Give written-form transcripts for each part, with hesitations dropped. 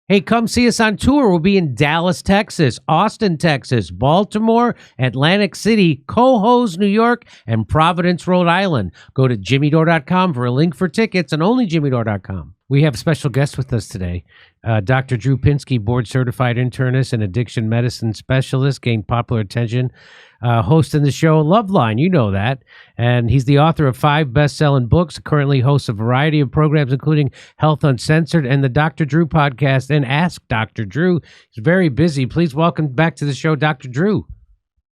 Hey, come see us on tour. We'll be in Dallas, Texas, Austin, Texas, Baltimore, Atlantic City, Cohoes, New York, and Providence, Rhode Island. Go to jimmydore.com for a link for tickets and only jimmydore.com. We have a special guest with us today. Dr. Drew Pinsky, board-certified internist and addiction medicine specialist, gained popular attention, hosting the show Loveline. You know that. And he's the author of 5 best-selling books, currently hosts a variety of programs, including Health Uncensored and the Dr. Drew podcast and Ask Dr. Drew. He's very busy. Please welcome back to the show, Dr. Drew.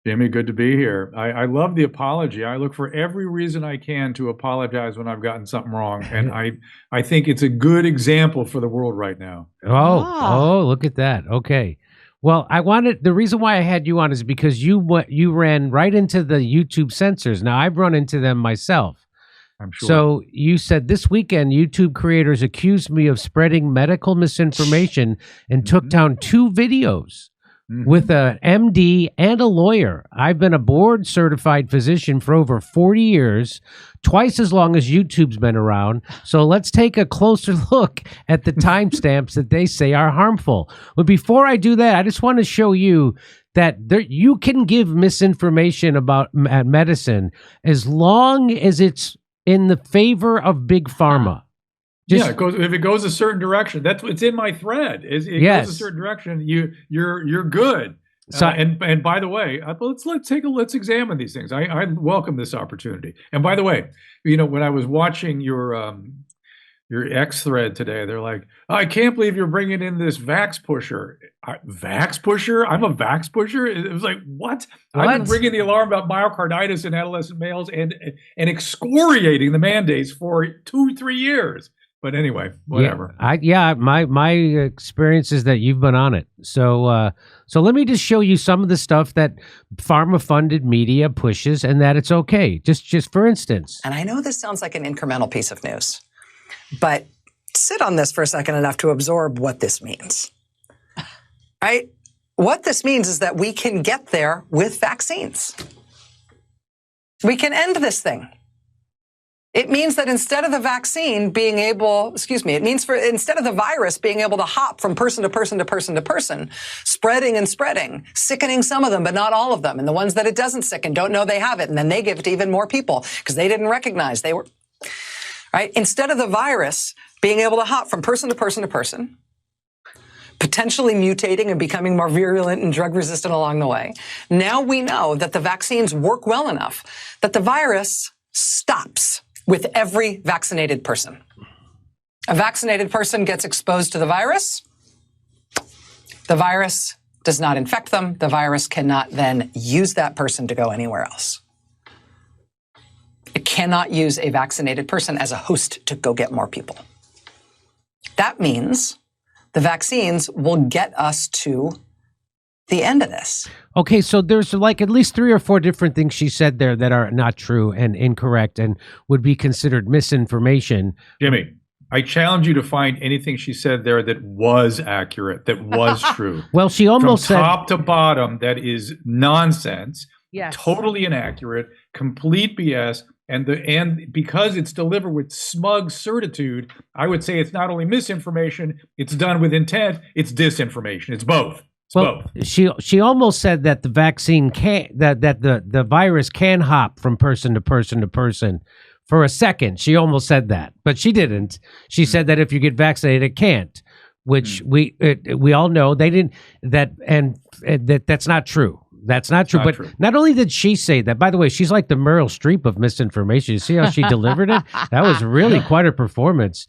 Jimmy, good to be here. I love the apology. I look for every reason I can to apologize when I've gotten something wrong. And I think it's a good example for the world right now. Oh, look at that. Okay. Well, the reason why I had you on is because you ran right into the YouTube censors. Now, I've run into them myself. I'm sure. So you said this weekend, YouTube creators accused me of spreading medical misinformation and took down 2 videos. With an MD and a lawyer. I've been a board-certified physician for over 40 years, twice as long as YouTube's been around. So let's take a closer look at the timestamps that they say are harmful. But before I do that, I just want to show you that you can give misinformation about medicine as long as it's in the favor of big pharma. If it goes a certain direction, it's in my thread. It goes a certain direction, you're good. So, and by the way, let's examine these things. I welcome this opportunity. And by the way, when I was watching your X thread today, they're like, I can't believe you're bringing in this vax pusher. Vax pusher? I'm a vax pusher? It was like, what? I've been ringing the alarm about myocarditis in adolescent males and excoriating the mandates for 2-3 years. But anyway, whatever. My experience is that you've been on it. So let me just show you some of the stuff that pharma-funded media pushes, and that it's okay. Just for instance. And I know this sounds like an incremental piece of news, but sit on this for a second enough to absorb what this means. Right? What this means is that we can get there with vaccines. We can end this thing. It means that instead of the vaccine being able, instead of the virus being able to hop from person to person to person to person, spreading and spreading, sickening some of them, but not all of them. And the ones that it doesn't sicken don't know they have it. And then they give it to even more people because they didn't recognize they were, right? Instead of the virus being able to hop from person to person to person, potentially mutating and becoming more virulent and drug resistant along the way. Now we know that the vaccines work well enough that the virus stops with every vaccinated person. A vaccinated person gets exposed to the virus. The virus does not infect them. The virus cannot then use that person to go anywhere else. It cannot use a vaccinated person as a host to go get more people. That means the vaccines will get us to the end of this. Okay, so there's like at least 3 or 4 different things she said there that are not true and incorrect and would be considered misinformation. Jimmy, I challenge you to find anything she said there that was accurate, that was true. Well, she almost From said top to bottom, that is nonsense, yes, totally inaccurate, complete BS. And because it's delivered with smug certitude, I would say it's not only misinformation, it's done with intent, it's disinformation. It's both. She almost said that the vaccine that the virus can hop from person to person to person for a second. She almost said that, but she didn't. She said that if you get vaccinated, it can't, which we all know they didn't. That's not true. That's not true. But not only did she say that, by the way, she's like the Meryl Streep of misinformation. You see how she delivered it? That was really quite a performance.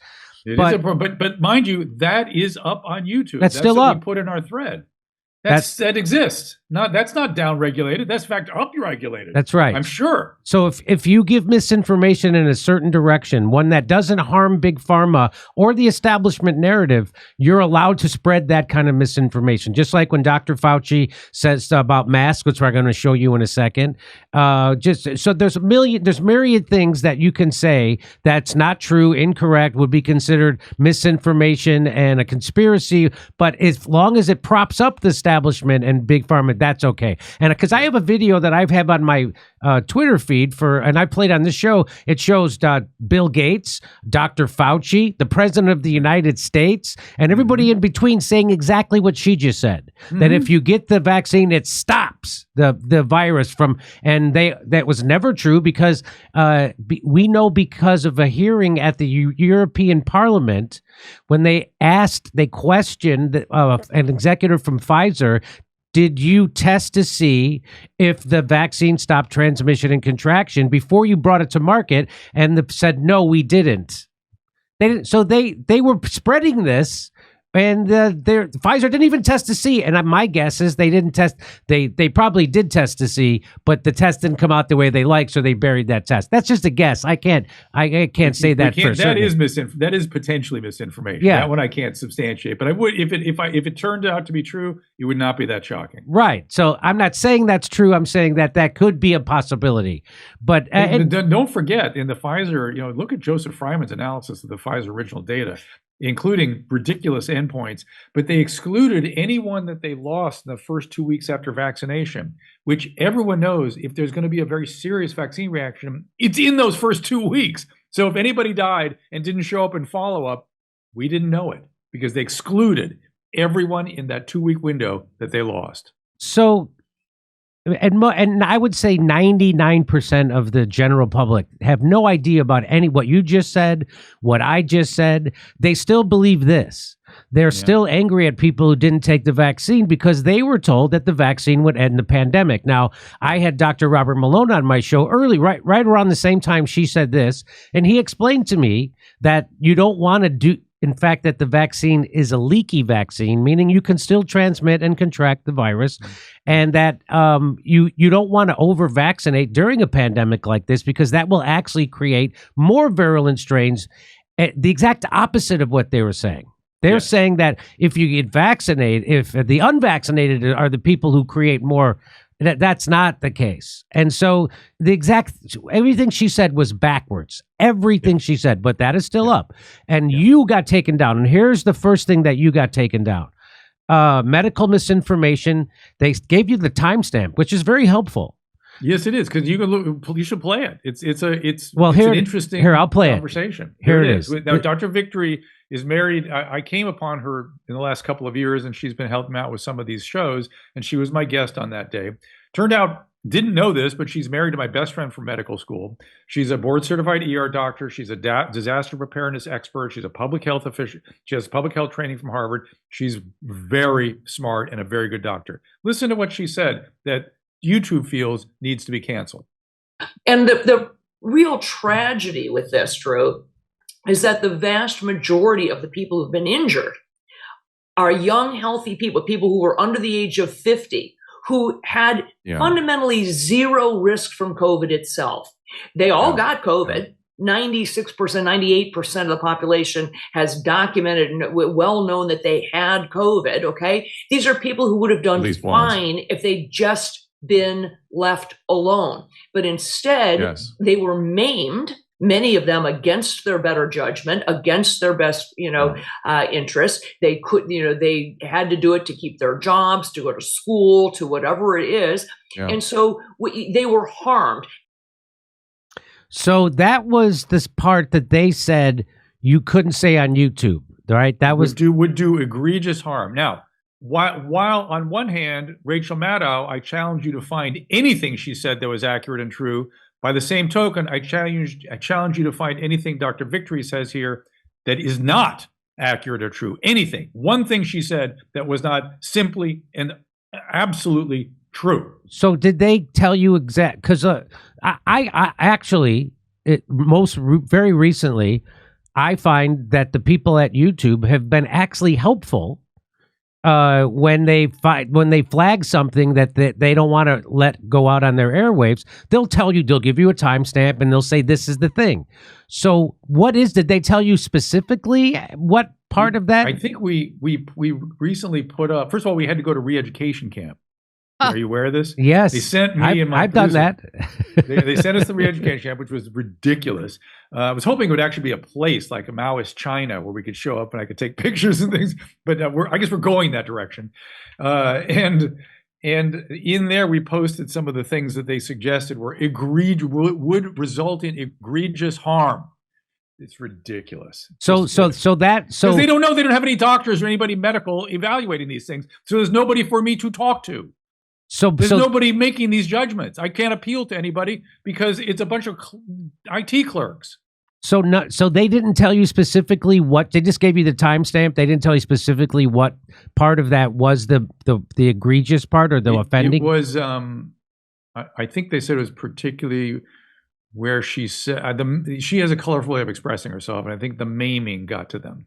But mind you, that is up on YouTube. That's still up. We put in our thread. That exists. That's not down regulated. That's in fact up regulated. That's right. I'm sure. So if you give misinformation in a certain direction, one that doesn't harm big pharma or the establishment narrative, you're allowed to spread that kind of misinformation. Just like when Dr. Fauci says about masks, which we're going to show you in a second. So there's myriad things that you can say that's not true, incorrect, would be considered misinformation and a conspiracy. But as long as it props up the establishment and big pharma, that's okay. And because I have a video that I've had on my Twitter feed and I played on this show, it shows Bill Gates, Dr. Fauci, the President of the United States, and everybody in between saying exactly what she just said, that if you get the vaccine, it stops the virus from, and that was never true because we know because of a hearing at the European Parliament when they questioned an executive from Pfizer, did you test to see if the vaccine stopped transmission and contraction before you brought it to market? And said, no, we didn't. They didn't. So they were spreading this, and Pfizer didn't even test to see. And my guess is they didn't test. They probably did test to see, but the test didn't come out the way they like, so they buried that test. That's just a guess. I can't say that for certain. That is potentially misinformation. Yeah. That one I can't substantiate. But I would if it turned out to be true, it would not be that shocking. Right. So I'm not saying that's true. I'm saying that could be a possibility. But don't forget, in the Pfizer, look at Joseph Fryman's analysis of the Pfizer original data, including ridiculous endpoints, but they excluded anyone that they lost in the first 2 weeks after vaccination, which everyone knows if there's going to be a very serious vaccine reaction, it's in those first 2 weeks. So if anybody died and didn't show up in follow-up, we didn't know it because they excluded everyone in that 2 week window that they lost. So, and I would say 99% of the general public have no idea about what you just said, what I just said. They still believe this. They're still angry at people who didn't take the vaccine because they were told that the vaccine would end the pandemic. Now, I had Dr. Robert Malone on my show right around the same time she said this, and he explained to me that you don't want to do. In fact, that the vaccine is a leaky vaccine, meaning you can still transmit and contract the virus, and that you don't want to over-vaccinate during a pandemic like this because that will actually create more virulent strains, the exact opposite of what they were saying. They're saying that if you get vaccinated, if the unvaccinated are the people who create more, that's not the case. And so everything she said was backwards. Everything she said, but that is still up. And you got taken down. And here's the first thing that you got taken down. Medical misinformation. They gave you the timestamp, which is very helpful. Yes, it is, because you should play it. It's an interesting I'll play conversation. Here it is. Now, Dr. Victory is married. I came upon her in the last couple of years, and she's been helping out with some of these shows, and she was my guest on that day. Turned out, didn't know this, but she's married to my best friend from medical school. She's a board-certified ER doctor. She's a disaster preparedness expert. She's a public health official. She has public health training from Harvard. She's very smart and a very good doctor. Listen to what she said, that YouTube feels needs to be canceled. And the real tragedy with this, Drew, is that the vast majority of the people who've been injured are young, healthy people who were under the age of 50, who had fundamentally zero risk from COVID itself. They all got COVID. 96%, 98% of the population has documented and well known that they had COVID, okay? These are people who would have done fine if they just been left alone. But instead, they were maimed, many of them against their better judgment, against their best, interests. They they had to do it to keep their jobs, to go to school, to whatever it is. And so they were harmed. So that was this part that they said you couldn't say on YouTube, right? That would do egregious harm. Now, while on one hand, Rachel Maddow, I challenge you to find anything she said that was accurate and true. By the same token, I challenge you to find anything Dr. Victory says here that is not accurate or true. Anything. One thing she said that was not simply and absolutely true. So did they tell you exact? Because I actually, very recently, I find that the people at YouTube have been actually helpful. When they flag something that they don't want to let go out on their airwaves, they'll give you a timestamp and they'll say this is the thing. So did they tell you specifically what part of that? I think we recently put up, first of all, we had to go to re-education camp. Are you aware of this? Yes. They sent me and my I've done that. they sent us to the re-education camp, which was ridiculous. I was hoping it would actually be a place like a Maoist China where we could show up and I could take pictures and things. But I guess we're going that direction. And And in there, we posted some of the things that they suggested were would result in egregious harm. It's ridiculous. Because they don't know, they don't have any doctors or anybody medical evaluating these things. So there's nobody for me to talk to. There's nobody making these judgments. I can't appeal to anybody because it's a bunch of IT clerks. So they didn't tell you specifically what, they just gave you the timestamp. They didn't tell you specifically what part of that was the egregious part or the offending? It was, I think they said it was particularly where she said, she has a colorful way of expressing herself, and I think the maiming got to them,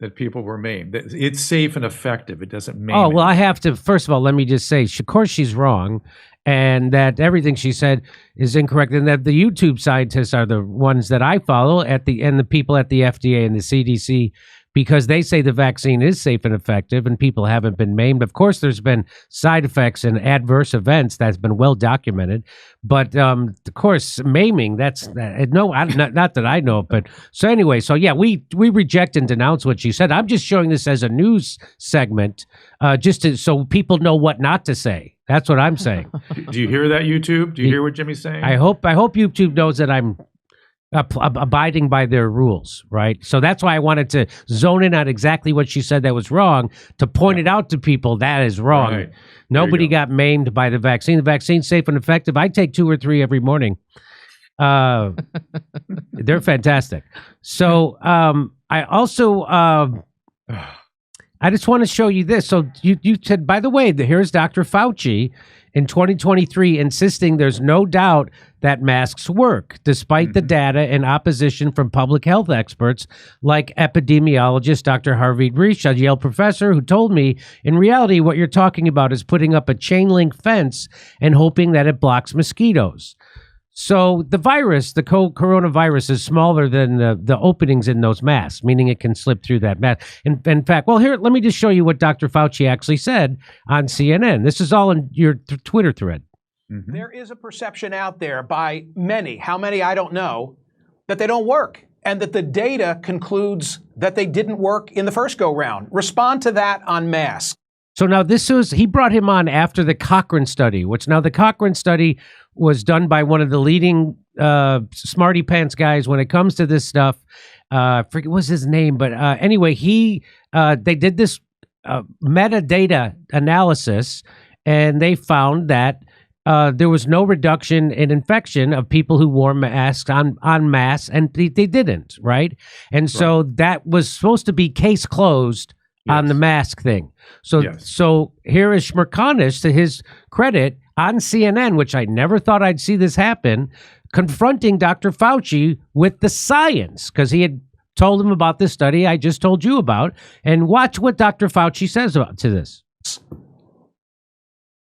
that people were maimed. It's safe and effective. It doesn't maim. Oh, well, I have to, first of all, let me just say, of course she's wrong, and that everything she said is incorrect, and that the YouTube scientists are the ones that I follow and the people at the FDA and the CDC, because they say the vaccine is safe and effective and people haven't been maimed. Of course, there's been side effects and adverse events that's been well documented. But of course, maiming, not that I know of. But so anyway, so yeah, we reject and denounce what she said. I'm just showing this as a news segment so people know what not to say. That's what I'm saying. Do you hear that, YouTube? Do you hear what Jimmy's saying? I hope YouTube knows that I'm abiding by their rules, right? So that's why I wanted to zone in on exactly what she said that was wrong, to point it out to people that is wrong. Right. Nobody got maimed by the vaccine. The vaccine's safe and effective. I take 2 or 3 every morning. They're fantastic. So I also I just want to show you this. So you said, by the way, here's Dr. Fauci in 2023 insisting there's no doubt that masks work, despite the data and opposition from public health experts like epidemiologist Dr. Harvey Reich, a Yale professor, who told me, in reality, what you're talking about is putting up a chain link fence and hoping that it blocks mosquitoes. So the virus, the coronavirus, is smaller than the openings in those masks, meaning it can slip through that mask. In fact, well, here, let me just show you what Dr. Fauci actually said on CNN. This is all in your Twitter thread. Mm-hmm. There is a perception out there by many, how many I don't know, that they don't work, and that the data concludes that they didn't work in the first go-round. Respond to that on masks. So now he brought him on after the Cochrane study, which now the Cochrane study was done by one of the leading smarty pants guys when it comes to this stuff. I forget what's his name, but anyway, they did this metadata analysis, and they found that there was no reduction in infection of people who wore masks en masse, and they didn't, right? And so that was supposed to be case closed on the mask thing. So here is Shmerkanis, to his credit, on CNN, which I never thought I'd see this happen, confronting Dr. Fauci with the science, because he had told him about this study I just told you about. And watch what Dr. Fauci says to this.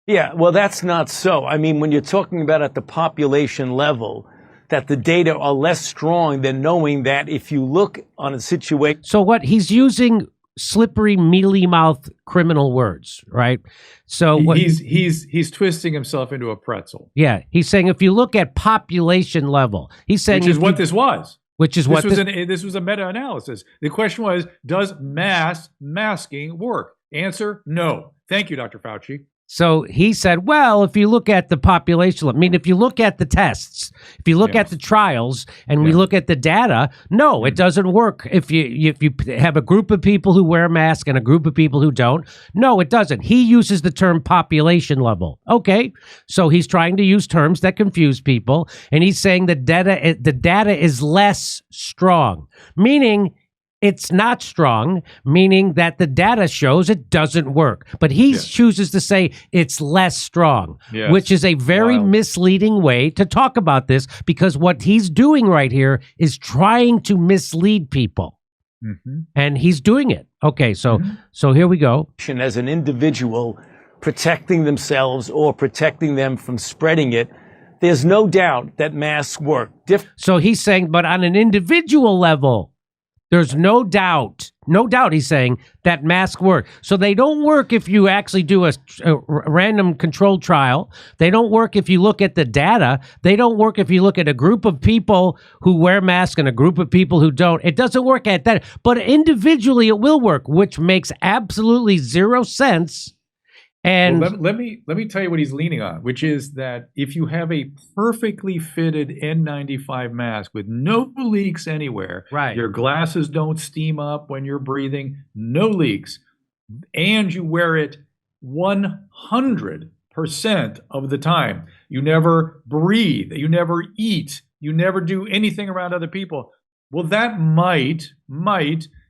Yeah, well, that's not so. I mean, when you're talking about at the population level, that the data are less strong than knowing that if you look on a situation. So what he's using slippery, mealy-mouthed criminal words, right? So he's twisting himself into a pretzel. Yeah, he's saying if you look at population level, he's saying, which is what this was. Which is what this was a meta-analysis. The question was, does masking work? Answer: no. Thank you, Dr. Fauci. So he said, well, if you look at the population, I mean, if you look at the tests, if you look at the trials, and we look at the data, no, it doesn't work. If you have a group of people who wear masks and a group of people who don't, no, it doesn't. He uses the term population level. Okay, so he's trying to use terms that confuse people, and he's saying the data is less strong, meaning it's not strong, meaning that the data shows it doesn't work. But he chooses to say it's less strong, which is a very misleading way to talk about this, because what he's doing right here is trying to mislead people. Mm-hmm. And he's doing it. Okay, so here we go. As an individual protecting themselves or protecting them from spreading it, there's no doubt that masks work. So he's saying, but on an individual level, there's no doubt, he's saying, that masks work. So they don't work if you actually do a random controlled trial. They don't work if you look at the data. They don't work if you look at a group of people who wear masks and a group of people who don't. It doesn't work at that. But individually, it will work, which makes absolutely zero sense And let me tell you what he's leaning on, which is that if you have a perfectly fitted N95 mask with no leaks anywhere, right, your glasses don't steam up when you're breathing, no leaks, and you wear it 100% of the time, you never breathe, you never eat, you never do anything around other people, well, that might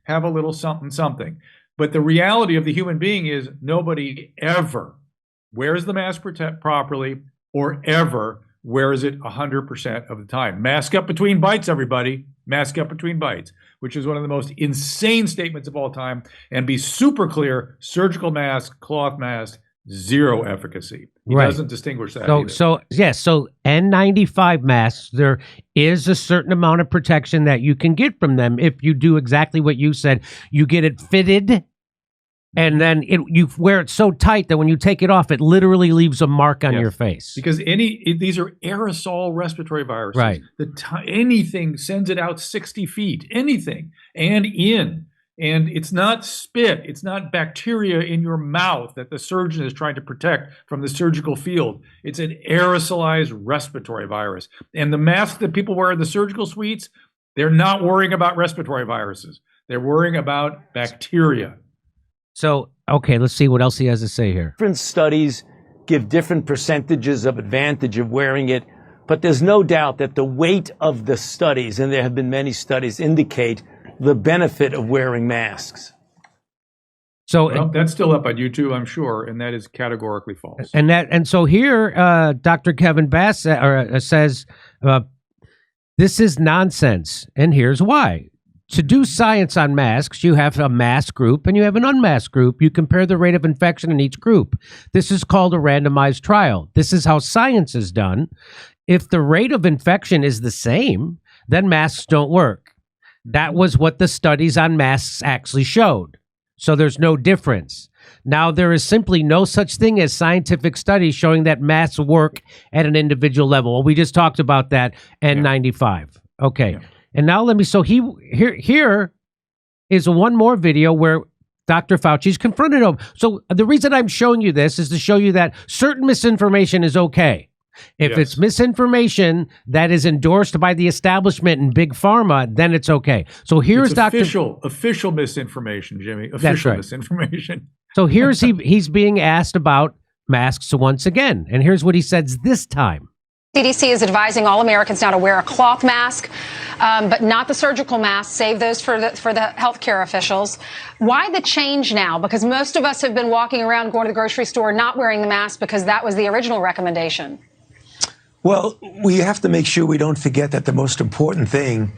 have a little something. But the reality of the human being is nobody ever wears the mask properly or ever wears it 100% of the time. Mask up between bites, everybody. Mask up between bites, which is one of the most insane statements of all time. And be super clear, surgical mask, cloth mask, zero efficacy. He doesn't distinguish that either. So N95 masks, there is a certain amount of protection that you can get from them if you do exactly what you said. You get it fitted, and then you wear it so tight that when you take it off, it literally leaves a mark on your face. Because these are aerosol respiratory viruses. Right. Anything sends it out 60 feet, anything, and in. And it's not spit, it's not bacteria in your mouth that the surgeon is trying to protect from the surgical field. It's an aerosolized respiratory virus. And the masks that people wear in the surgical suites, they're not worrying about respiratory viruses. They're worrying about bacteria. So, okay, let's see what else he has to say here. Different studies give different percentages of advantage of wearing it, but there's no doubt that the weight of the studies, and there have been many studies, indicate the benefit of wearing masks. So that's still up on YouTube, I'm sure, and that is categorically false. And so here, Dr. Kevin Bass says this is nonsense, and here's why. To do science on masks, you have a masked group and you have an unmasked group. You compare the rate of infection in each group. This is called a randomized trial. This is how science is done. If the rate of infection is the same, then masks don't work. That was what the studies on masks actually showed. So there's no difference. Now, there is simply no such thing as scientific studies showing that masks work at an individual level. Well, we just talked about that N95. Okay. Yeah. And now here is one more video where Dr. Fauci's confronted him. So the reason I'm showing you this is to show you that certain misinformation is okay. If it's misinformation that is endorsed by the establishment and big pharma, then it's okay. So here's official misinformation, Jimmy. Official misinformation. So here's he's being asked about masks once again, and here's what he says this time. CDC is advising all Americans now to wear a cloth mask, but not the surgical mask. Save those for the healthcare officials. Why the change now? Because most of us have been walking around, going to the grocery store, not wearing the mask because that was the original recommendation. Well, we have to make sure we don't forget that the most important thing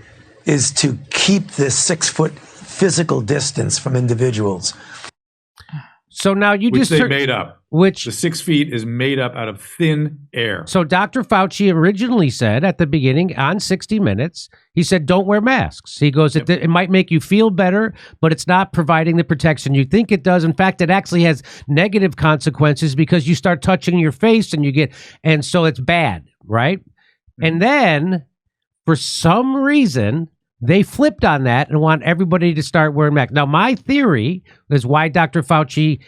is to keep this 6-foot physical distance from individuals. So now you which they made up. Which the 6 feet is made up out of thin air. So Dr. Fauci originally said at the beginning on 60 Minutes, he said, don't wear masks. He goes, it might make you feel better, but it's not providing the protection you think it does. In fact, it actually has negative consequences because you start touching your face and so it's bad, right? Mm-hmm. And then for some reason, they flipped on that and want everybody to start wearing masks. Now, my theory is why Dr. Fauci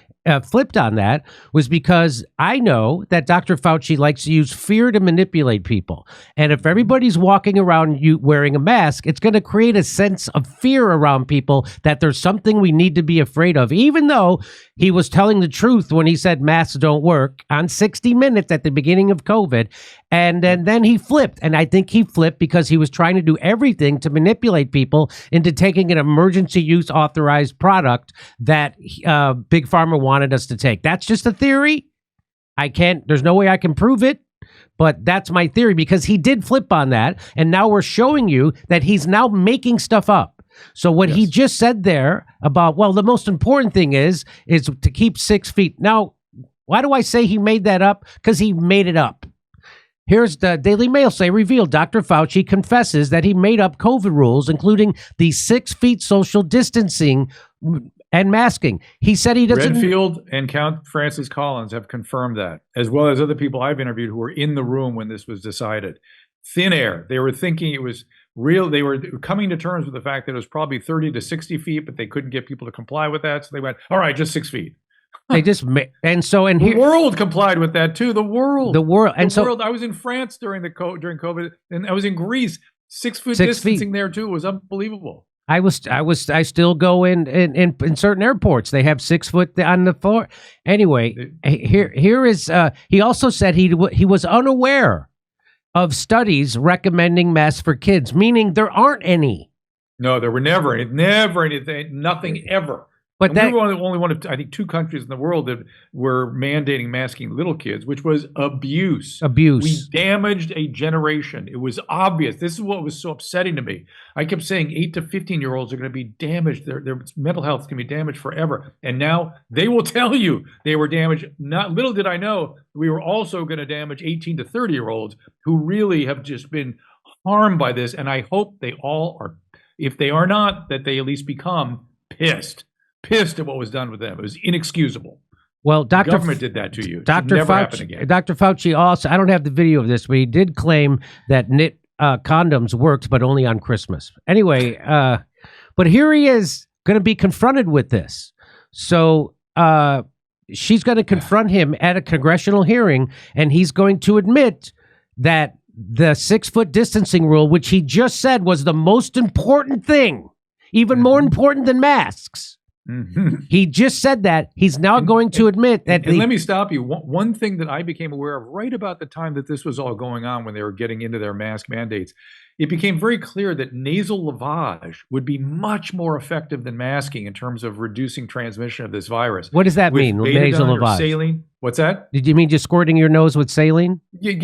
flipped on that was because I know that Dr. Fauci likes to use fear to manipulate people. And if everybody's walking around you wearing a mask, it's going to create a sense of fear around people that there's something we need to be afraid of, even though he was telling the truth when he said masks don't work on 60 Minutes at the beginning of COVID. And then he flipped. And I think he flipped because he was trying to do everything to manipulate people into taking an emergency use authorized product that Big Pharma wanted us to take. That's just a theory. There's no way I can prove it, but that's my theory because he did flip on that. And now we're showing you that he's now making stuff up. So what he just said there about, well, the most important thing is to keep 6 feet. Now, why do I say he made that up? Because he made it up. Here's the Daily Mail revealed Dr. Fauci confesses that he made up COVID rules, including the 6 feet social distancing and masking. He said he doesn't. Redfield and Count Francis Collins have confirmed that, as well as other people I've interviewed who were in the room when this was decided. Thin air. They were thinking it was real. They were coming to terms with the fact that it was probably 30 to 60 feet, but they couldn't get people to comply with that. So they went, all right, just 6 feet. They just and the world complied with that too. The world. I was in France during COVID, and I was in Greece. 6 foot distancing there too was unbelievable. I still go in certain airports. They have 6 foot on the floor. Anyway, here is. He also said he was unaware of studies recommending masks for kids, meaning there aren't any. No, there were never anything, nothing ever. But we were only one of, I think, 2 countries in the world that were mandating masking little kids, which was abuse. We damaged a generation. It was obvious. This is what was so upsetting to me. I kept saying 8 to 15-year-olds are going to be damaged. Their mental health is going to be damaged forever. And now they will tell you they were damaged. Not little did I know we were also going to damage 18 to 30-year-olds who really have just been harmed by this. And I hope they all are, if they are not, that they at least become pissed at what was done with them. It was inexcusable. Well, the government did that to you. Dr. Fauci also, I don't have the video of this, but he did claim that knit condoms worked, but only on Christmas. Anyway, but here he is going to be confronted with this. So she's going to confront him at a congressional hearing, and he's going to admit that the 6 foot distancing rule, which he just said was the most important thing, even more important than masks. He just said that. He's now going to admit that. And let me stop you. One thing that I became aware of right about the time that this was all going on, when they were getting into their mask mandates, it became very clear that nasal lavage would be much more effective than masking in terms of reducing transmission of this virus. What does that mean, nasal lavage? Saline. What's that? Did you mean just squirting your nose with saline? Three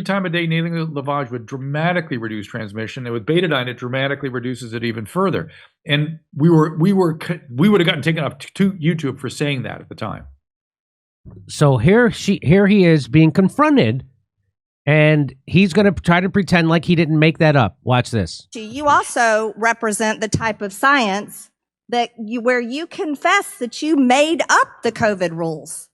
times a day nasal lavage would dramatically reduce transmission. And with betadine, it dramatically reduces it even further. And we would have gotten taken off to YouTube for saying that at the time. So here he is being confronted, and he's going to try to pretend like he didn't make that up. Watch this. You also represent the type of science where you confess that you made up the COVID rules,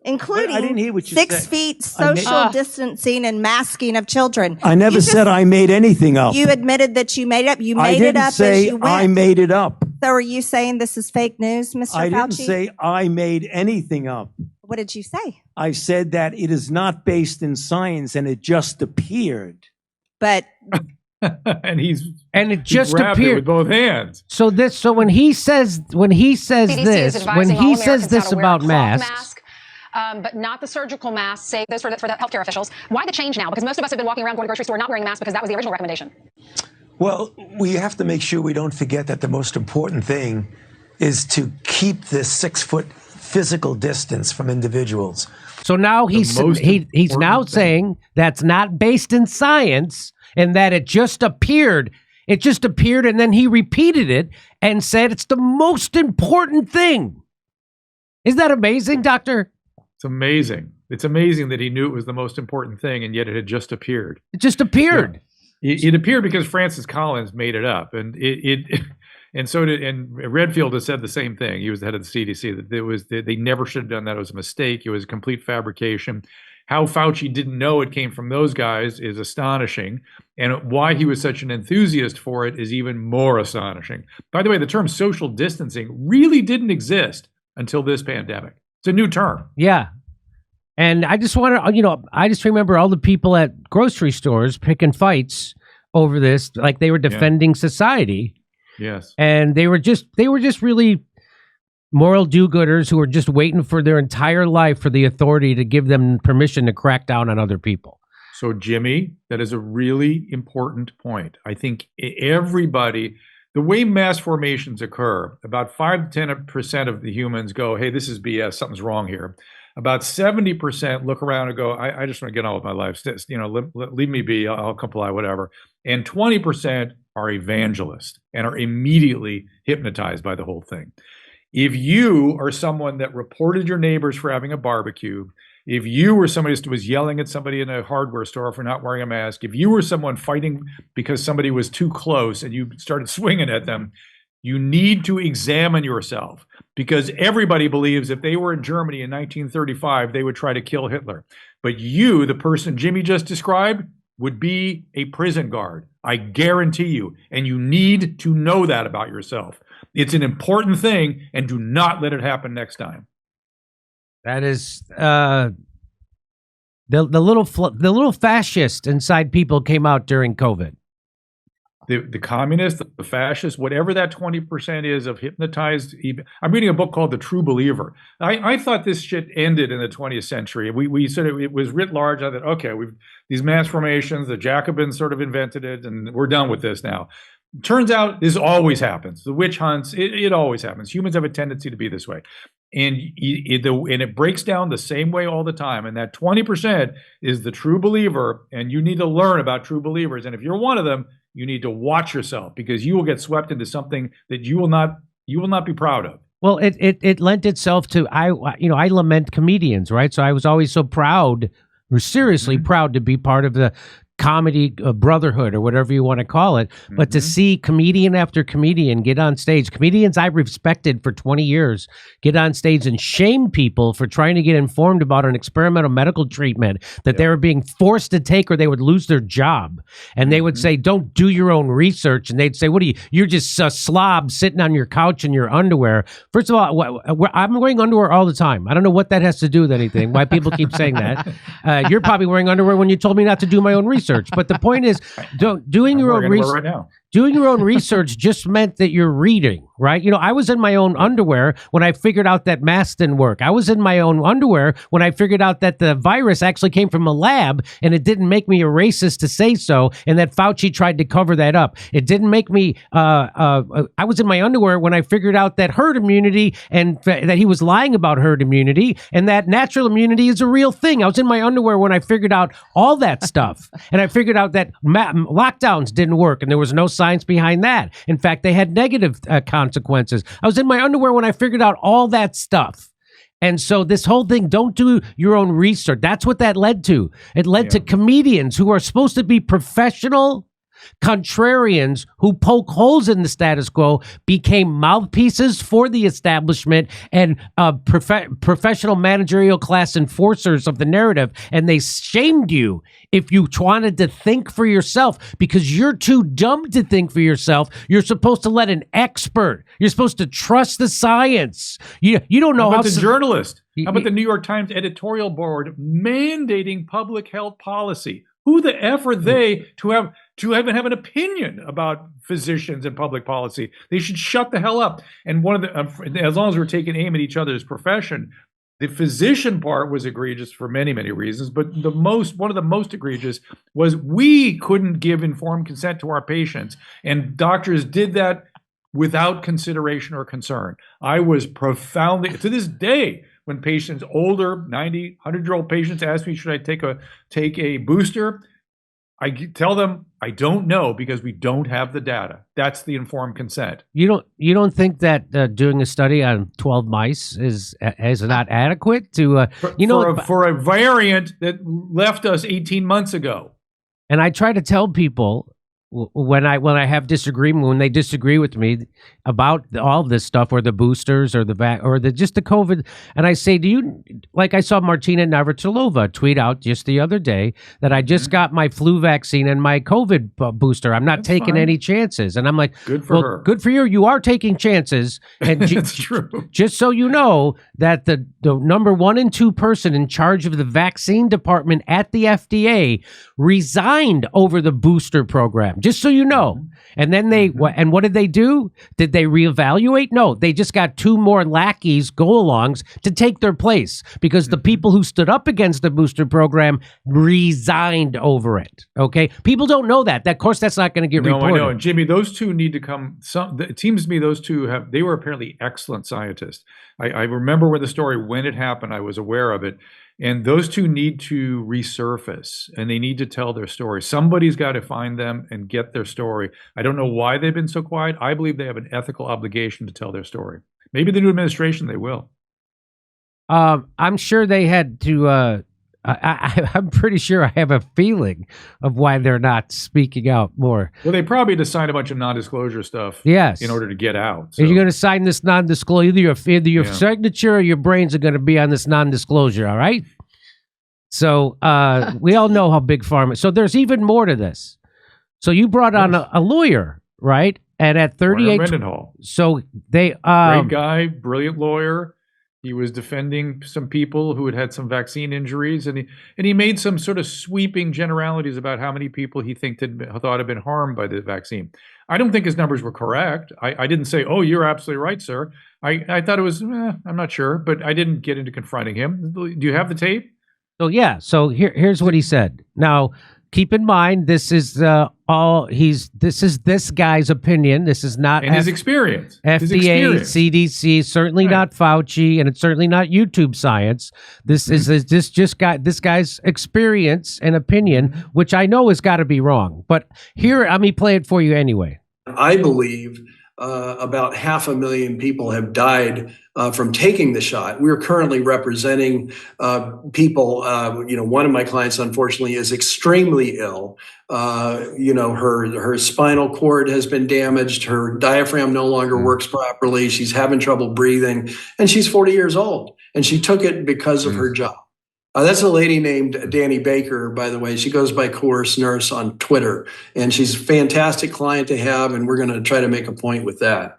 including I didn't hear what you 6 said. feet social distancing and masking of children. I never said I made anything up. You admitted that you made it up. You I made didn't it up say as you went. I made it up. So are you saying this is fake news, Mr. Fauci? I didn't say I made anything up. What did you say? I said that it is not based in science and it just appeared. But and it just appeared appeared with both hands. So when he says this about masks. But not the surgical masks, save those for the healthcare officials. Why the change now? Because most of us have been walking around going to the grocery store not wearing masks because that was the original recommendation. Well, we have to make sure we don't forget that the most important thing is to keep this 6 foot physical distance from individuals. So now he's now saying that's not based in science and that it just appeared. It just appeared, and then he repeated it and said it's the most important thing. Isn't that amazing, Doctor? It's amazing. It's amazing that he knew it was the most important thing, and yet it had just appeared. It just appeared. Yeah. It appeared because Francis Collins made it up, and and so did, and Redfield has said the same thing. He was the head of the CDC. That they never should have done that. It was a mistake. It was a complete fabrication. How Fauci didn't know it came from those guys is astonishing, and why he was such an enthusiast for it is even more astonishing. By the way, the term social distancing really didn't exist until this pandemic. It's a new term. Yeah. And I just want to, I just remember all the people at grocery stores picking fights over this, like they were defending society. Yes. And they were just really moral do-gooders who were just waiting for their entire life for the authority to give them permission to crack down on other people. So, Jimmy, that is a really important point. I think everybody, the way mass formations occur, about 5 to 10% of the humans go, hey, this is BS, something's wrong here. About 70% look around and go, I just want to get on with my life. Leave me be, I'll comply, whatever. And 20% are evangelists and are immediately hypnotized by the whole thing. If you are someone that reported your neighbors for having a barbecue, if you were somebody who was yelling at somebody in a hardware store for not wearing a mask, if you were someone fighting because somebody was too close and you started swinging at them, you need to examine yourself, because everybody believes if they were in Germany in 1935, they would try to kill Hitler. But you, the person Jimmy just described, would be a prison guard. I guarantee you. And you need to know that about yourself. It's an important thing, and do not let it happen next time. That is the little fascist inside people came out during COVID. The communists, the fascists, whatever that 20% is of hypnotized. I'm reading a book called The True Believer. I thought this shit ended in the 20th century. We sort of, it was writ large. I thought, okay, these mass formations, the Jacobins sort of invented it, and we're done with this now. Turns out this always happens. The witch hunts, it always happens. Humans have a tendency to be this way. And it breaks down the same way all the time. And that 20% is the true believer, and you need to learn about true believers. And if you're one of them, you need to watch yourself, because you will get swept into something that you will not be proud of. Well, it lent itself to I lament comedians, right? So I was always so proud, or seriously proud, to be part of the comedy brotherhood, or whatever you want to call it. But to see comedian after comedian get on stage, comedians I respected for 20 years, get on stage and shame people for trying to get informed about an experimental medical treatment that they were being forced to take, or they would lose their job. And they would say, don't do your own research. And they'd say, what are you're just a slob sitting on your couch in your underwear. First of all, I'm wearing underwear all the time. I don't know what that has to do with anything, why people keep saying that. You're probably wearing underwear when you told me not to do my own research. But the point is, doing your own research right now. Doing your own research just meant that you're reading, right? You know, I was in my own underwear when I figured out that masks didn't work. I was in my own underwear when I figured out that the virus actually came from a lab, and it didn't make me a racist to say so, and that Fauci tried to cover that up. It didn't make me, I was in my underwear when I figured out that herd immunity, and that he was lying about herd immunity, and that natural immunity is a real thing. I was in my underwear when I figured out all that stuff. And I figured out that lockdowns didn't work, and there was no science behind that. In fact, they had negative consequences. I was in my underwear when I figured out all that stuff. And so this whole thing, don't do your own research. That's what that led to. It led to comedians who are supposed to be professional contrarians who poke holes in the status quo became mouthpieces for the establishment and professional managerial class enforcers of the narrative. And they shamed you if you wanted to think for yourself, because you're too dumb to think for yourself. You're supposed to let an expert. You're supposed to trust the science. You don't know how about the journalist? How about the New York Times editorial board mandating public health policy? Who the F are they to even have an opinion about physicians and public policy? They should shut the hell up. And one of the, as long as we're taking aim at each other's profession, the physician part was egregious for many, many reasons. But one of the most egregious was we couldn't give informed consent to our patients, and doctors did that without consideration or concern. I was profoundly, to this day, when patients, older, 90, 100-year-old patients ask me, should I take a booster? I tell them, I don't know, because we don't have the data. That's the informed consent. You don't think that doing a study on 12 mice is not adequate to, for a variant that left us 18 months ago? And I try to tell people, when I have disagreement, when they disagree with me about all of this stuff, or the boosters, or just the COVID, and I say, like I saw Martina Navratilova tweet out just the other day that I just got my flu vaccine and my COVID booster. I'm not taking any chances. And I'm like, good for her. Good for you. You are taking chances. And that's true. Just so you know that the number 1 and 2 person in charge of the vaccine department at the FDA resigned over the booster program. Just so you know. And then and what did they do? Did they reevaluate? No, they just got 2 more lackeys, go-alongs, to take their place, because the people who stood up against the booster program resigned over it. Okay? People don't know that. Of course, that's not going to get reported. I know. And Jimmy, those 2 need to come. It seems to me those 2 they were apparently excellent scientists. I remember when it happened, I was aware of it. And those 2 need to resurface, and they need to tell their story. Somebody's got to find them and get their story. I don't know why they've been so quiet. I believe they have an ethical obligation to tell their story. Maybe the new administration, they will. I'm sure they had to. I'm pretty sure I have a feeling of why they're not speaking out more. Well, they probably had to sign a bunch of non-disclosure stuff. Yes. In order to get out. So. If you're going to sign this non-disclosure, either your signature or your brains are going to be on this non-disclosure, all right? So we all know how big pharma. So there's even more to this. So you brought on a lawyer, right? And at 38, Mendenhall. So they great guy, brilliant lawyer. He was defending some people who had had some vaccine injuries, and he made some sort of sweeping generalities about how many people he thought had been harmed by the vaccine. I don't think his numbers were correct. I didn't say, "Oh, you're absolutely right, sir." I thought it was. I'm not sure, but I didn't get into confronting him. Do you have the tape? So yeah. So here's what he said. Now, keep in mind, this is this guy's opinion. This is not his experience. FDA, CDC, certainly not Fauci, and it's certainly not YouTube science. This is this guy's experience and opinion, which I know has got to be wrong. But here, let me play it for you anyway. I believe about 500,000 people have died from taking the shot. We're currently representing people. One of my clients, unfortunately, is extremely ill. Her spinal cord has been damaged. Her diaphragm no longer works properly. She's having trouble breathing, and she's 40 years old. And she took it because of her job. That's a lady named Danny Baker, by the way. She goes by Course Nurse on Twitter, and she's a fantastic client to have, and we're going to try to make a point with that.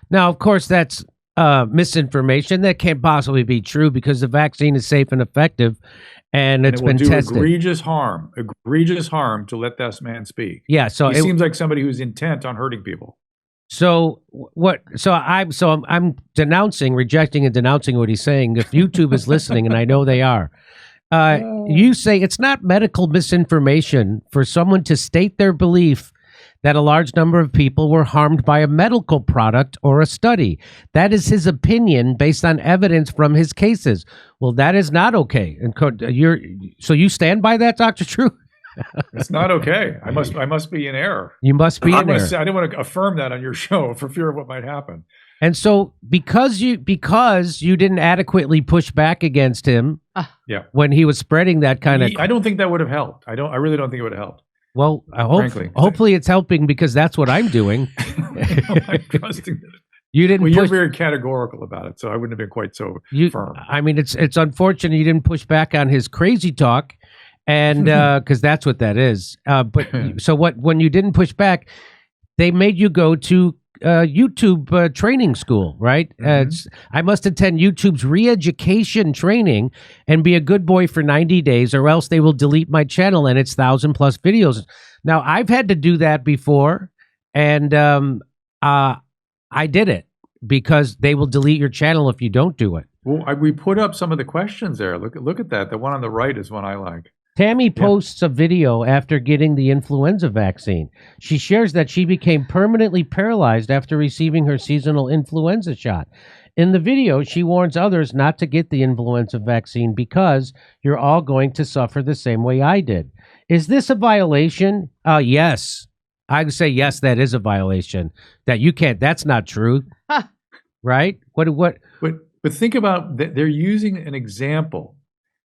Now, of course, that's misinformation. That can't possibly be true because the vaccine is safe and effective, and it's been tested. Egregious harm to let this man speak. Yeah, so he seems like somebody who's intent on hurting people. So what? So I'm rejecting and denouncing what he's saying. If YouTube is listening, and I know they are, you say it's not medical misinformation for someone to state their belief that a large number of people were harmed by a medical product or a study. That is his opinion based on evidence from his cases. Well, that is not okay. And so you stand by that, Dr. True? It's not okay. I must be in error. You must be in error. I didn't want to affirm that on your show for fear of what might happen. And so because you didn't adequately push back against him when he was spreading that kind of... I don't think that would have helped. I really don't think it would have helped. Well, hopefully it's helping because that's what I'm doing. I'm trusting that. You didn't. Well, you're very categorical about it, so I wouldn't have been quite so firm. I mean, it's unfortunate you didn't push back on his crazy talk, and because that's what that is. But so when you didn't push back, they made you go to YouTube training school, right? I must attend YouTube's re-education training and be a good boy for 90 days, or else they will delete my channel and its 1,000+ videos. Now, I've had to do that before, and I did it because they will delete your channel if you don't do it. Well, we put up some of the questions there. Look at that. The one on the right is one I like. Tammy posts a video after getting the influenza vaccine. She shares that she became permanently paralyzed after receiving her seasonal influenza shot. In the video, she warns others not to get the influenza vaccine because you're all going to suffer the same way I did. Is this a violation? Yes. I would say yes, that is a violation. That you can't. That's not true, right? What? But think about that. They're using an example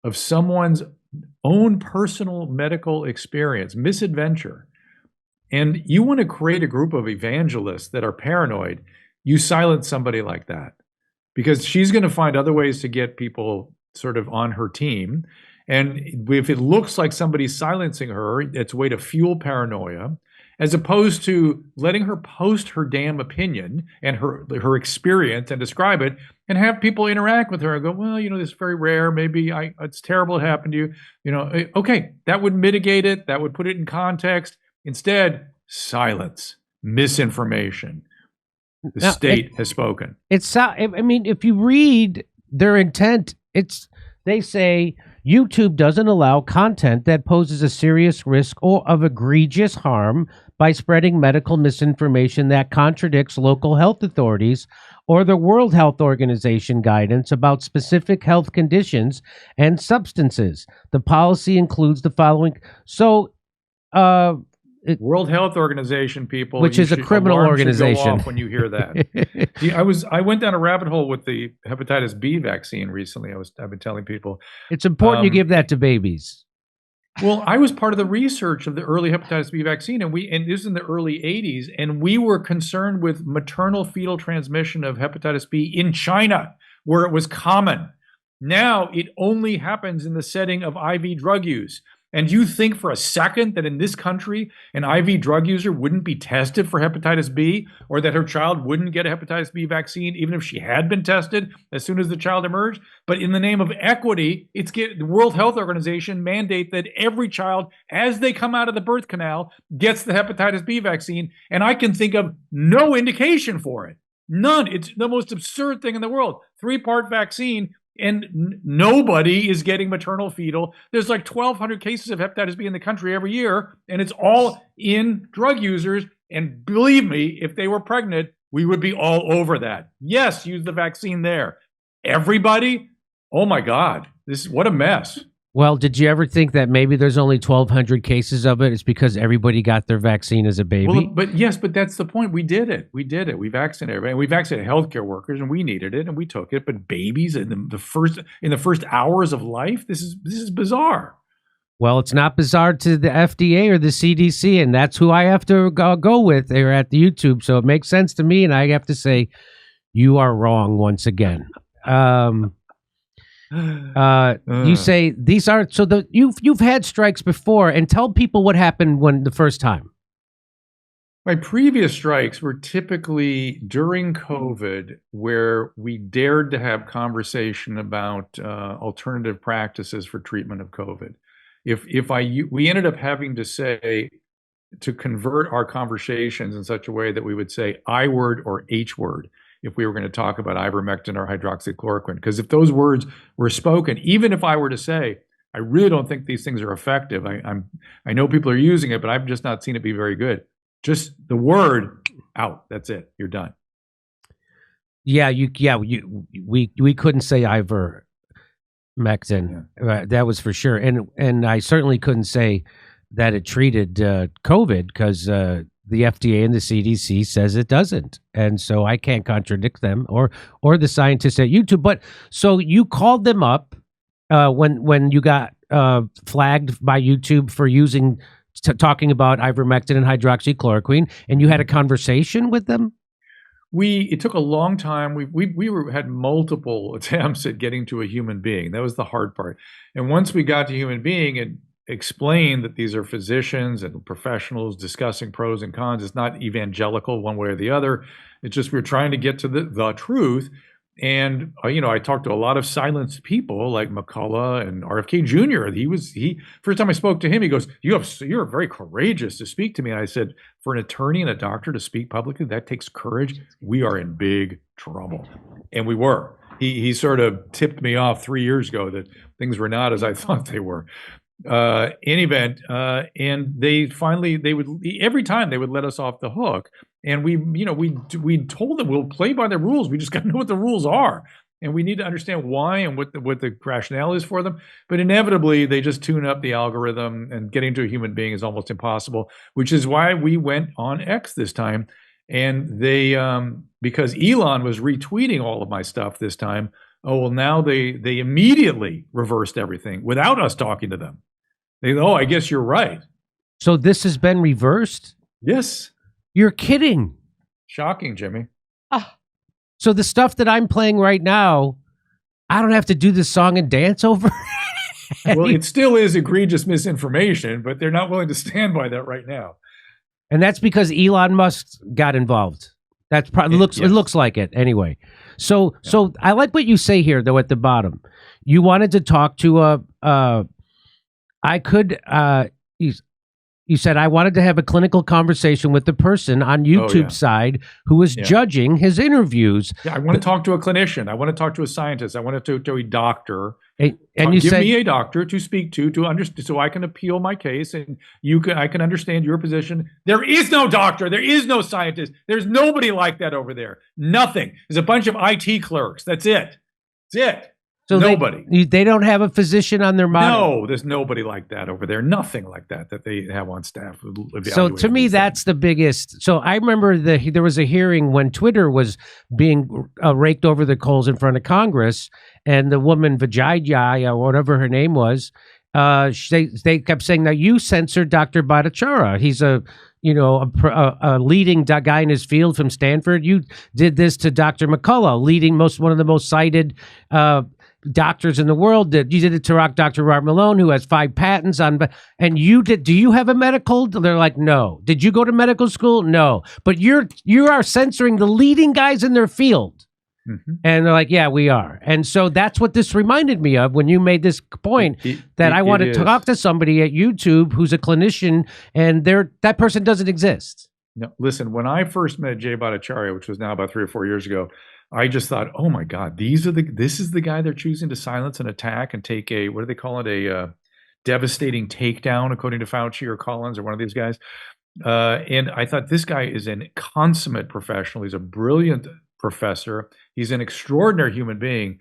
of someone's own personal medical experience, misadventure, and you want to create a group of evangelists that are paranoid. You silence somebody like that because she's going to find other ways to get people sort of on her team. And if it looks like somebody's silencing her, it's a way to fuel paranoia, as opposed to letting her post her damn opinion and her experience and describe it and have people interact with her and go, well, this is very rare. Maybe it's terrible it happened to you. Okay, that would mitigate it. That would put it in context. Instead, silence, misinformation. The state has spoken. If you read their intent, they say YouTube doesn't allow content that poses a serious risk or of egregious harm by spreading medical misinformation that contradicts local health authorities or the World Health Organization guidance about specific health conditions and substances. The policy includes the following. So, World Health Organization people, which is a criminal organization. Go off when you hear that. See, I went down a rabbit hole with the hepatitis B vaccine recently. I've been telling people it's important you give that to babies. Well, I was part of the research of the early hepatitis B vaccine, and this is in the early 80s, and we were concerned with maternal fetal transmission of hepatitis B in China, where it was common. Now it only happens in the setting of IV drug use. And you think for a second that in this country, an IV drug user wouldn't be tested for hepatitis B, or that her child wouldn't get a hepatitis B vaccine even if she had been tested as soon as the child emerged? But in the name of equity, the World Health Organization mandate that every child, as they come out of the birth canal, gets the hepatitis B vaccine. And I can think of no indication for it. None. It's the most absurd thing in the world. 3-part vaccine. And nobody is getting maternal fetal. There's like 1,200 cases of hepatitis B in the country every year, and it's all in drug users. And believe me, if they were pregnant, we would be all over that. Yes, use the vaccine there. Everybody? Oh my God, what a mess. Well, did you ever think that maybe there's only 1,200 cases of it? It's because everybody got their vaccine as a baby? Well, but that's the point. We did it. We vaccinated everybody. And we vaccinated healthcare workers, and we needed it, and we took it. But babies in the first hours of life, this is bizarre. Well, it's not bizarre to the FDA or the CDC, and that's who I have to go with. They're at the YouTube, so it makes sense to me, and I have to say, you are wrong once again. You say these are you've had strikes before, and tell people what happened when the first time. My previous strikes were typically during COVID, where we dared to have conversation about alternative practices for treatment of COVID. We ended up having to say, to convert our conversations in such a way that we would say I word or H word if we were going to talk about ivermectin or hydroxychloroquine. Because if those words were spoken, even if I were to say, I really don't think these things are effective, I know people are using it, but I've just not seen it be very good. Just the word out. That's it. You're done. Yeah, we couldn't say ivermectin. That was for sure. And I certainly couldn't say that it treated COVID, because the FDA and the CDC says it doesn't. And so I can't contradict them or the scientists at YouTube. But so you called them up when you got flagged by YouTube for talking about ivermectin and hydroxychloroquine, and you had a conversation with them? It took a long time. We had multiple attempts at getting to a human being. That was the hard part. And once we got to human being and explained that these are physicians and professionals discussing pros and cons, it's not evangelical one way or the other. It's just we're trying to get to the truth. And I talked to a lot of silenced people like McCullough and RFK Jr. He first time I spoke to him, he goes, "You're very courageous to speak to me." And I said, "For an attorney and a doctor to speak publicly, that takes courage. We are in big trouble." And we were. He sort of tipped me off 3 years ago that things were not as I thought they were. In event, and every time they would let us off the hook. And we told them we'll play by the rules. We just got to know what the rules are, and we need to understand why and what the rationale is for them. But inevitably, they just tune up the algorithm, and getting to a human being is almost impossible. Which is why we went on X this time, and they because Elon was retweeting all of my stuff this time. Oh well, now they immediately reversed everything without us talking to them. I guess you're right. So this has been reversed? Yes. You're kidding. Shocking, Jimmy. So the stuff that I'm playing right now, I don't have to do the song and dance over? Well, it still is egregious misinformation, but they're not willing to stand by that right now. And that's because Elon Musk got involved. That's probably it looks like it anyway. So I like what you say here though at the bottom. You wanted to talk to you said, I wanted to have a clinical conversation with the person on YouTube side who was judging his interviews. Yeah, I want to talk to a clinician. I want to talk to a scientist. I want to talk to a doctor. And give me a doctor to speak to understand, so I can appeal my case, and I can understand your position. There is no doctor. There is no scientist. There's nobody like that over there. Nothing. There's a bunch of IT clerks. That's it. That's it. So nobody. They don't have a physician on their monitor? No, there's nobody like that over there. Nothing like that they have on staff. So to me, that's the biggest. So I remember there was a hearing when Twitter was being raked over the coals in front of Congress, and the woman Vijaya, or whatever her name was, they kept saying, "Now you censored Dr. Bhattacharya. He's a leading guy in his field from Stanford. You did this to Dr. McCullough, leading one of the most cited doctors in the world. You did it to Dr. Robert Malone, who has 5 patents on, and you did. Do you have a medical? They're like, no. Did you go to medical school? No. But you are censoring the leading guys in their field. Mm-hmm. And they're like, yeah, we are. And so that's what this reminded me of when you made this point that I want to talk to somebody at YouTube who's a clinician, and that person doesn't exist. No, listen, when I first met Jay Bhattacharya, which was now about 3 or 4 years ago, I just thought, oh my God, this is the guy they're choosing to silence and attack and take what do they call it? A devastating takedown, according to Fauci or Collins or one of these guys. And I thought, this guy is a consummate professional. He's a brilliant professor. He's an extraordinary human being.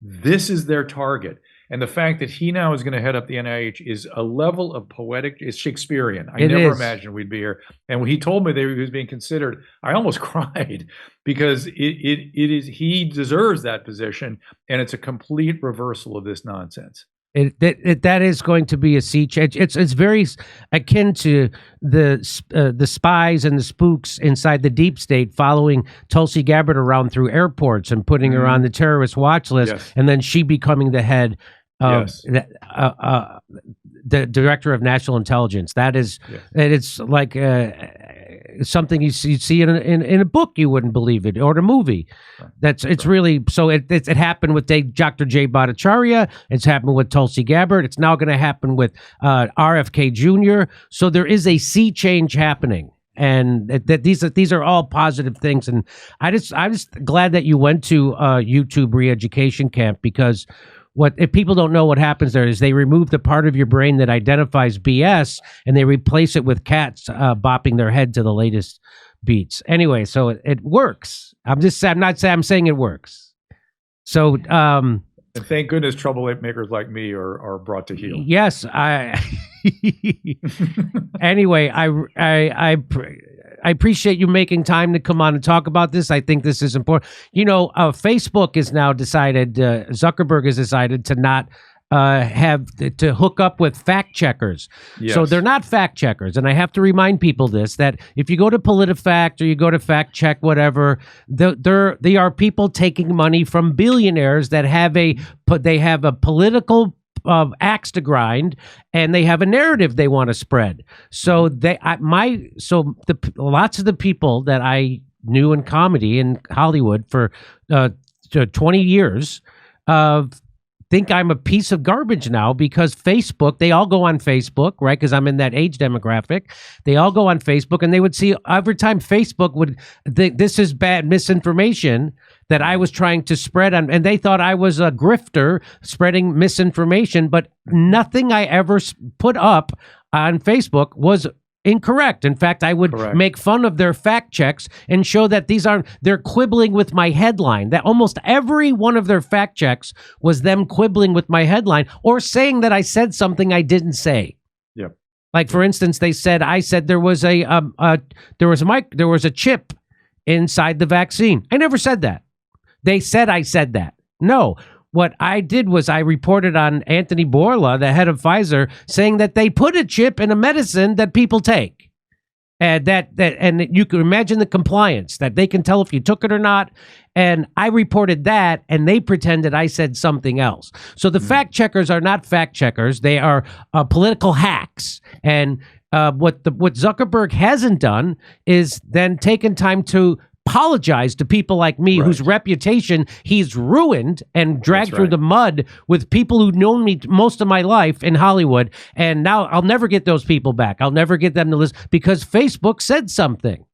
This is their target. And the fact that he now is going to head up the NIH is a level of poetic, it's Shakespearean. I never imagined we'd be here. And when he told me that he was being considered, I almost cried, because he deserves that position, and it's a complete reversal of this nonsense. That is going to be a sea change. It's very akin to the spies and the spooks inside the deep state following Tulsi Gabbard around through airports and putting her on the terrorist watch list, and then she becoming the head of the director of national intelligence. That is, it's like something you see in a book. You wouldn't believe it, or a movie. It's really so. It happened with Dr. Jay Bhattacharya. It's happened with Tulsi Gabbard. It's now going to happen with RFK Jr. So there is a sea change happening, and that these are all positive things. And I'm just glad that you went to YouTube re-education camp, because if people don't know, what happens there is they remove the part of your brain that identifies BS and they replace it with cats bopping their head to the latest beats. Anyway, so it works. I'm saying it works. So, and thank goodness troublemakers like me are brought to heel. Yes, anyway, I appreciate you making time to come on and talk about this. I think this is important. Facebook has now decided, Zuckerberg has decided to not to hook up with fact checkers. Yes. So they're not fact checkers. And I have to remind people that if you go to PolitiFact or you go to Fact Check, whatever, they are people taking money from billionaires that have a political axe to grind, and they have a narrative they want to spread. So lots of the people that I knew in comedy in Hollywood for 20 years think I'm a piece of garbage now, because Facebook, they all go on Facebook, right? Because I'm in that age demographic. They all go on Facebook, and they would see every time Facebook would, this is bad misinformation that I was trying to spread on, and they thought I was a grifter spreading misinformation, but nothing I ever put up on Facebook was incorrect. In fact, I would make fun of their fact checks and show that they're quibbling with my headline. That almost every one of their fact checks was them quibbling with my headline or saying that I said something I didn't say. Yep. Like, for instance, I said there was a chip inside the vaccine. I never said that. They said I said that. No. What I did was I reported on Anthony Bourla, the head of Pfizer, saying that they put a chip in a medicine that people take. And and you can imagine the compliance, that they can tell if you took it or not. And I reported that, and they pretended I said something else. So the fact checkers are not fact checkers. They are political hacks. And what Zuckerberg hasn't done is then taken time to apologize to people like me, whose reputation he's ruined and dragged through the mud with people who've known me most of my life in Hollywood. And now I'll never get those people back. I'll never get them to listen because Facebook said something.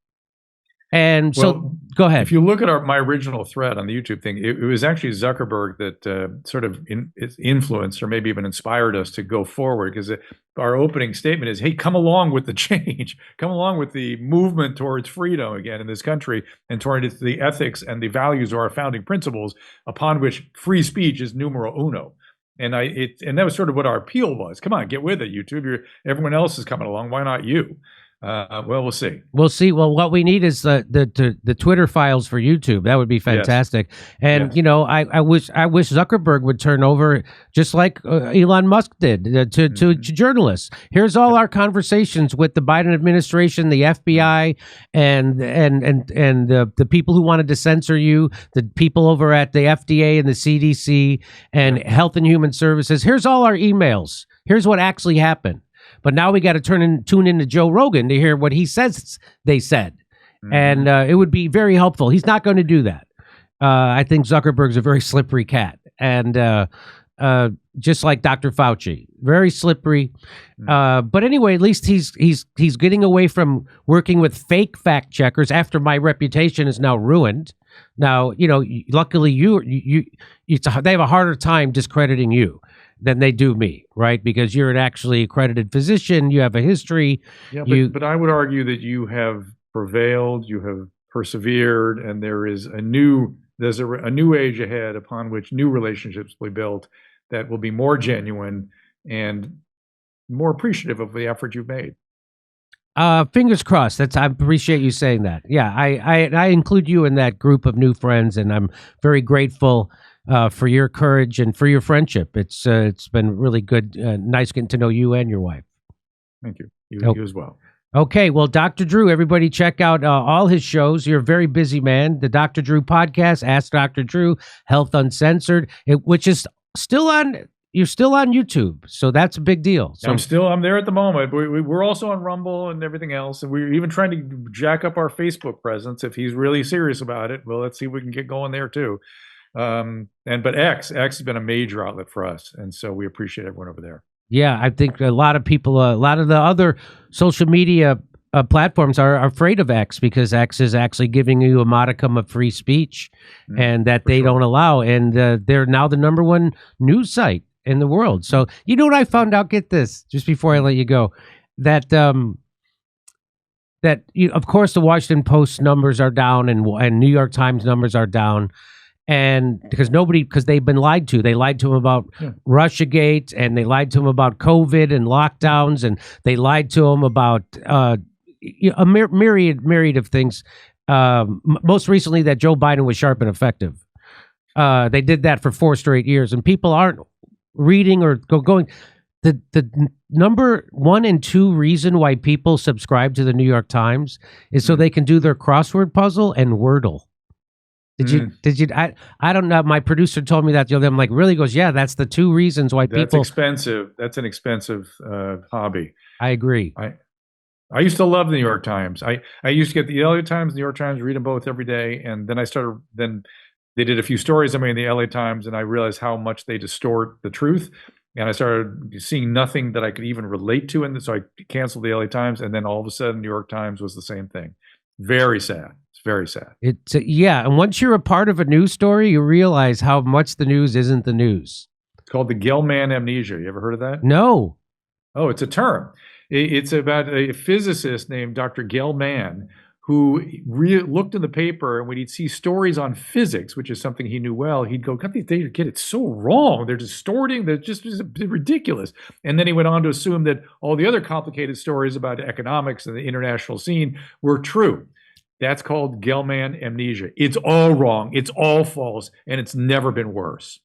And so, go ahead. If you look at my original thread on the YouTube thing, it was actually Zuckerberg that sort of influenced or maybe even inspired us to go forward, because our opening statement is, hey, come along with the change. Come along with the movement towards freedom again in this country and towards the ethics and the values of our founding principles, upon which free speech is numero uno. And that was sort of what our appeal was. Come on, get with it, YouTube. Everyone else is coming along. Why not you? Well, we'll see. We'll see. Well, what we need is the Twitter files for YouTube. That would be fantastic. Yes. And yes. You know, I wish Zuckerberg would turn over, just like Elon Musk did, to journalists. Here's all our conversations with the Biden administration, the FBI, and the people who wanted to censor you, the people over at the FDA and the CDC and Health and Human Services. Here's all our emails. Here's what actually happened. But now we got to tune into Joe Rogan to hear what he says they said. And it would be very helpful. He's not going to do that. I think Zuckerberg's a very slippery cat. And just like Dr. Fauci, very slippery. But anyway, at least he's getting away from working with fake fact checkers after my reputation is now ruined. Now, you know, luckily they have a harder time discrediting you than they do me, right? Because you're an actually accredited physician, you have a history. Yeah, but I would argue that you have prevailed, you have persevered, and there's a new age ahead upon which new relationships will be built that will be more genuine and more appreciative of the effort you've made. Fingers crossed. I appreciate you saying that. Yeah, I include you in that group of new friends, and I'm very grateful for your courage and for your friendship. It's been really good, nice getting to know you and your wife. Thank you. You as well. Okay, well, Dr. Drew, everybody check out all his shows. You're a very busy man. The Dr. Drew podcast, Ask Dr. Drew, Health Uncensored, which is still on. You're still on YouTube, so that's a big deal. So I'm there at the moment. We're also on Rumble and everything else, and we're even trying to jack up our Facebook presence. If he's really serious about it, well, let's see if we can get going there too. But X has been a major outlet for us, and so we appreciate everyone over there. Yeah, I think a lot of people, a lot of the other social media platforms are afraid of X because X is actually giving you a modicum of free speech, and that they don't allow, and they're now the #1 news site in the world. So you know what I found out? Get this, just before I let you go, that of course the Washington Post numbers are down and New York Times numbers are down. And because they've been lied to. They lied to them about Russiagate, and they lied to them about COVID and lockdowns, and they lied to them about a myriad of things. Most recently, that Joe Biden was sharp and effective. They did that for 4 straight years, and people aren't reading or going. The number 1 and 2 reason why people subscribe to the New York Times is so they can do their crossword puzzle and Wordle. Did you? I don't know. My producer told me that the other day. I'm like, really? He goes, yeah, that's the 2 reasons why people. That's expensive. That's an expensive hobby. I agree. I used to love the New York Times. I used to get the LA Times, New York Times, read them both every day. And then then they did a few stories I made in the LA Times, and I realized how much they distort the truth. And I started seeing nothing that I could even relate to. And so I canceled the LA Times. And then all of a sudden, New York Times was the same thing. Very sad. It's very sad. And once you're a part of a news story, you realize how much the news isn't the news. It's called the Gell-Mann amnesia. You ever heard of that? No. Oh, it's a term. It's about a physicist named Dr. Gell-Mann who looked in the paper, and when he'd see stories on physics, which is something he knew well, he'd go, God, these data kid, it's so wrong. They're distorting. They're just ridiculous. And then he went on to assume that all the other complicated stories about economics and the international scene were true. That's called Gell-Mann amnesia. It's all wrong. It's all false. And it's never been worse.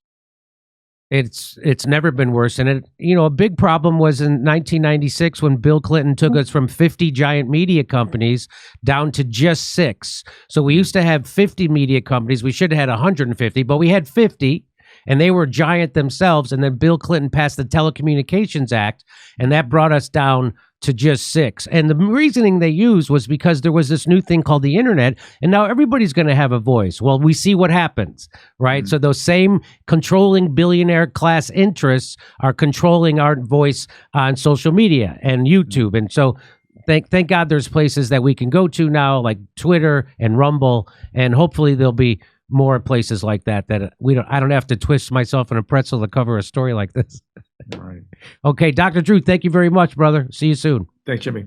It's never been worse. And a big problem was in 1996 when Bill Clinton took us from 50 giant media companies down to just 6. So we used to have 50 media companies. We should have had 150, but we had 50, and they were giant themselves. And then Bill Clinton passed the Telecommunications Act, and that brought us down to just 6. And the reasoning they used was because there was this new thing called the internet, and now everybody's going to have a voice. Well, we see what happens, right? So those same controlling billionaire class interests are controlling our voice on social media and YouTube. And so thank God there's places that we can go to now, like Twitter and Rumble, and hopefully there'll be more places like that I don't have to twist myself in a pretzel to cover a story like this. All right. Okay, Dr. Drew, thank you very much, brother. See you soon. Thanks, Jimmy.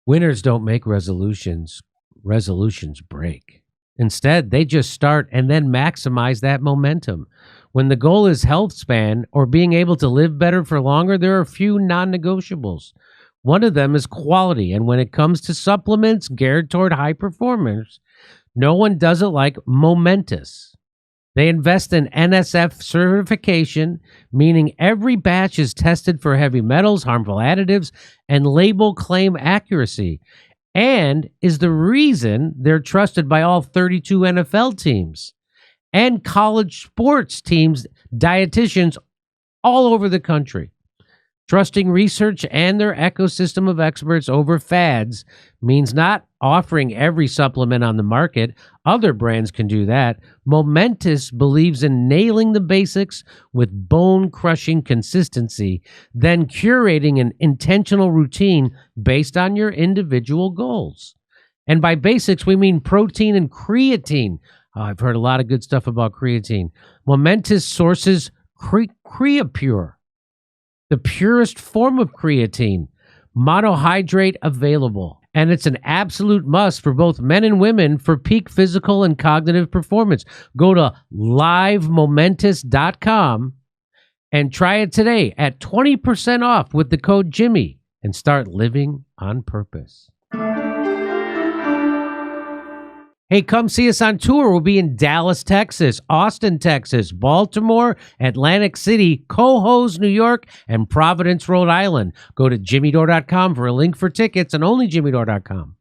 Winners don't make resolutions. Resolutions break. Instead, they just start and then maximize that momentum. When the goal is health span or being able to live better for longer, there are a few non-negotiables. One of them is quality. And when it comes to supplements geared toward high performers, no one does it like Momentous. They invest in NSF certification, meaning every batch is tested for heavy metals, harmful additives, and label claim accuracy, and is the reason they're trusted by all 32 NFL teams and college sports teams, dietitians all over the country. Trusting research and their ecosystem of experts over fads means not offering every supplement on the market. Other brands can do that. Momentous believes in nailing the basics with bone-crushing consistency, then curating an intentional routine based on your individual goals. And by basics, we mean protein and creatine. I've heard a lot of good stuff about creatine. Momentous sources Creapure, the purest form of creatine, monohydrate available. And it's an absolute must for both men and women for peak physical and cognitive performance. Go to livemomentous.com and try it today at 20% off with the code Jimmy and start living on purpose. Hey, come see us on tour. We'll be in Dallas, Texas, Austin, Texas, Baltimore, Atlantic City, Cohoes, New York, and Providence, Rhode Island. Go to jimmydore.com for a link for tickets and only jimmydore.com.